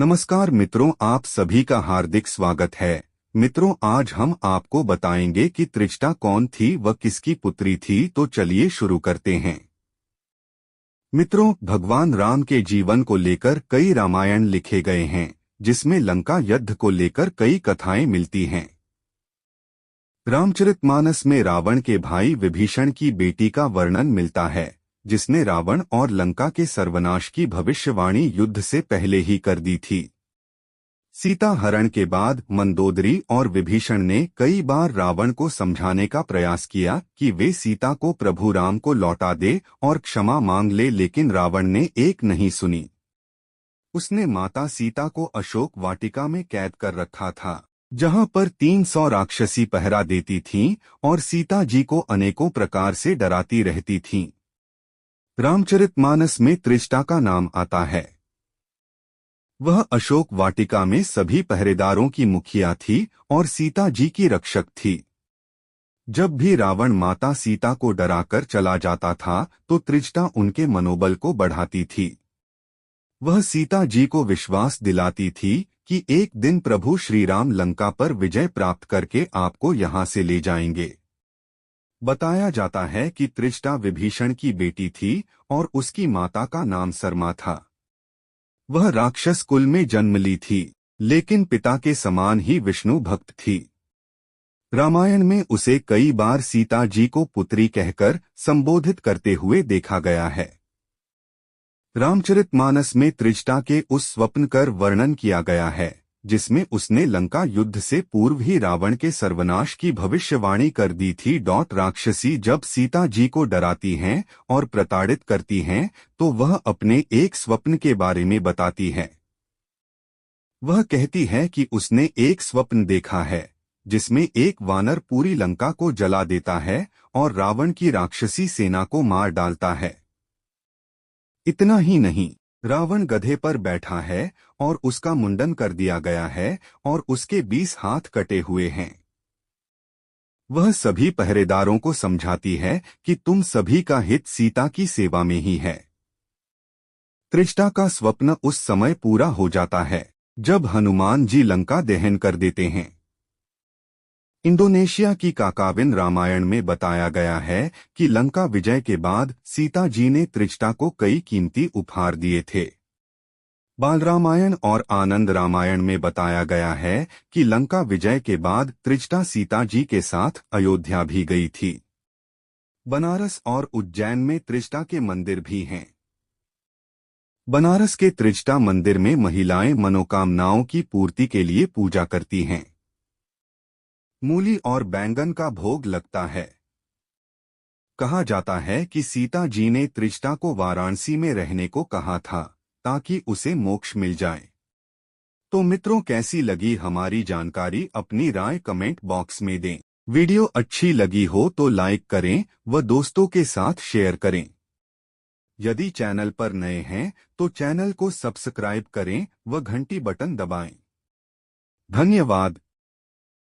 नमस्कार मित्रों, आप सभी का हार्दिक स्वागत है। मित्रों, आज हम आपको बताएंगे कि त्रिजटा कौन थी व किसकी पुत्री थी। तो चलिए शुरू करते हैं। मित्रों, भगवान राम के जीवन को लेकर कई रामायण लिखे गए हैं, जिसमें लंका युद्ध को लेकर कई कथाएं मिलती हैं। रामचरितमानस में रावण के भाई विभीषण की बेटी का वर्णन मिलता है, जिसने रावण और लंका के सर्वनाश की भविष्यवाणी युद्ध से पहले ही कर दी थी। सीता हरण के बाद मंदोदरी और विभीषण ने कई बार रावण को समझाने का प्रयास किया कि वे सीता को प्रभु राम को लौटा दे और क्षमा मांग ले, लेकिन रावण ने एक नहीं सुनी। उसने माता सीता को अशोक वाटिका में कैद कर रखा था, जहां पर 300 राक्षसी पहरा देती थीं और सीता जी को अनेकों प्रकार से डराती रहती थीं। रामचरितमानस में त्रिजटा का नाम आता है। वह अशोक वाटिका में सभी पहरेदारों की मुखिया थी और सीता जी की रक्षक थी। जब भी रावण माता सीता को डराकर चला जाता था तो त्रिजटा उनके मनोबल को बढ़ाती थी। वह सीता जी को विश्वास दिलाती थी कि एक दिन प्रभु श्री राम लंका पर विजय प्राप्त करके आपको यहाँ से ले जाएंगे। बताया जाता है कि त्रिजटा विभीषण की बेटी थी और उसकी माता का नाम सरमा था। वह राक्षस कुल में जन्म ली थी, लेकिन पिता के समान ही विष्णु भक्त थी। रामायण में उसे कई बार सीता जी को पुत्री कहकर संबोधित करते हुए देखा गया है। रामचरितमानस में त्रिजटा के उस स्वप्न कर वर्णन किया गया है, जिसमें उसने लंका युद्ध से पूर्व ही रावण के सर्वनाश की भविष्यवाणी कर दी थी। राक्षसी जब सीता जी को डराती हैं और प्रताड़ित करती हैं तो वह अपने एक स्वप्न के बारे में बताती है। वह कहती है कि उसने एक स्वप्न देखा है जिसमें एक वानर पूरी लंका को जला देता है और रावण की राक्षसी सेना को मार डालता है। इतना ही नहीं, रावण गधे पर बैठा है और उसका मुंडन कर दिया गया है और उसके 20 हाथ कटे हुए हैं। वह सभी पहरेदारों को समझाती है कि तुम सभी का हित सीता की सेवा में ही है। त्रिजटा का स्वप्न उस समय पूरा हो जाता है जब हनुमान जी लंका दहन कर देते हैं। इंडोनेशिया की काकाविन रामायण में बताया गया है कि लंका विजय के बाद सीता जी ने त्रिजटा को कई कीमती उपहार दिए थे। बाल रामायण और आनंद रामायण में बताया गया है कि लंका विजय के बाद त्रिजटा सीता जी के साथ अयोध्या भी गई थी। बनारस और उज्जैन में त्रिजटा के मंदिर भी हैं। बनारस के त्रिजटा मंदिर में महिलाएं मनोकामनाओं की पूर्ति के लिए पूजा करती हैं। मूली और बैंगन का भोग लगता है। कहा जाता है कि सीता जी ने त्रिजटा को वाराणसी में रहने को कहा था ताकि उसे मोक्ष मिल जाए। तो मित्रों, कैसी लगी हमारी जानकारी? अपनी राय कमेंट बॉक्स में दें। वीडियो अच्छी लगी हो तो लाइक करें व दोस्तों के साथ शेयर करें। यदि चैनल पर नए हैं तो चैनल को सब्सक्राइब करें व घंटी बटन दबाएं। धन्यवाद।